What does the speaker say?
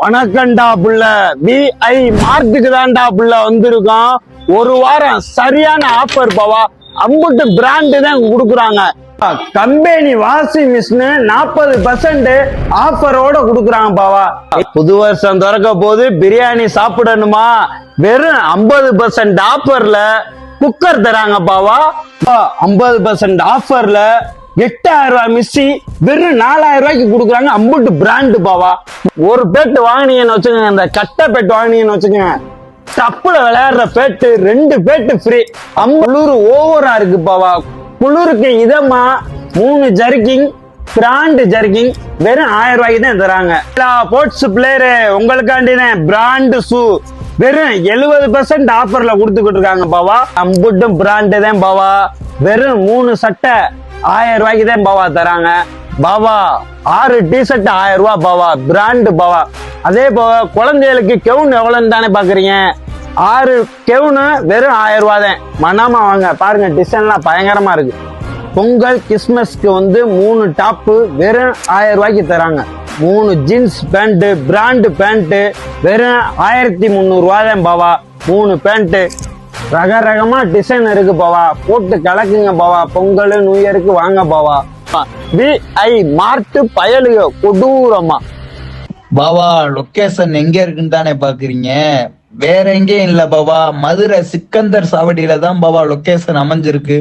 வணக்கம்டா புள்ள. VI மார்ட்டுக்கு தான்டா புள்ள வந்திருக்கோம். ஒரு வாரம் சரியான ஆஃபர் பாவா. அம்புட்டு பிராண்டு தான் கொடுக்குறாங்க. கம்பெனி வாஷிங் மிஷின் 40% ஆஃபரோட கொடுக்குறாங்க பாவா. புது வருஷம் திறக்க போது பிரியாணி சாப்பிடணுமா? வெறும் 50% ஆஃபர்ல குக்கர் தராங்க பாவா. 50% ஆஃபர்ல 8000 ரூபாய் மிஸ்ஸி வெறும் 4000 ரூபாய்க்கு கொடுக்குறாங்க. அம்புட்டு பிராண்டு பாவா. ஒரு பேட்டு வாங்கினீங்கன்னு வச்சுக்கோங்க, இந்த கட்டை பேட்டு வாங்கினீங்கன்னு வச்சுக்கோங்க, டப்புல விளையாடுற பேட்டு 2 பேட்டு ஃப்ரீ. குளிர் ஓவரா இருக்கு பாவா. குளிருக்கு இதமா 3 ஜர்க்கிங் பிராண்ட் ஜர்க்கிங் வெறும் 1000 ரூபாய்க்கு தான் தராங்க. ஸ்போர்ட்ஸ் பிளேயரு உங்களுக்காண்டினே பிராண்ட் ஷூ வெறும் 70% ஆஃபர்ல கொடுத்துக்கிட்டு இருக்காங்க பாவா. அம்புட்டும் பிராண்டு தான் பாவா. வெறும் 3 சட்டை 1000 ரூபாய்க்கு தான் பாவா தராங்க பாவா. 6 டிஷர்ட் 1000 ரூபாய் பாவா. பிராண்டு பாவா. அதே போல குழந்தைகளுக்கு கெவுன் எவ்வளவுன்னு தானே பாக்குறீங்க. 6 கெவுனு வெறும் 1000 ரூபாய் தான். மனாமா வாங்க பாருங்க, டிசைன்லாம் பயங்கரமா இருக்கு. பொங்கல் கிறிஸ்மஸ்க்கு 3 டாப்பு வெறும் 1000 ரூபாய்க்கு தராங்க. 3 ஜீன்ஸ் பேண்ட் பிராண்டு பேண்ட் வெறும் 1300 ரூபாய் தான் பாவா. 3 பேண்ட் ரகரகமா டிசைன் இருக்கு பாவா. போட்டு கலக்குங்க பாவா. பொங்கல் நியூ இயருக்கு வாங்க பாவா. VI மார்ட் பயலுக கொடூரமா பாவா. லொகேஷன் எங்க இருக்குன்னு தானே பாக்குறீங்க, வேற எங்கேயும் இல்ல பாவா. மதுரை சிக்கந்தர் சாவடியில தான் பாவா லொகேஷன் அமைஞ்சிருக்கு.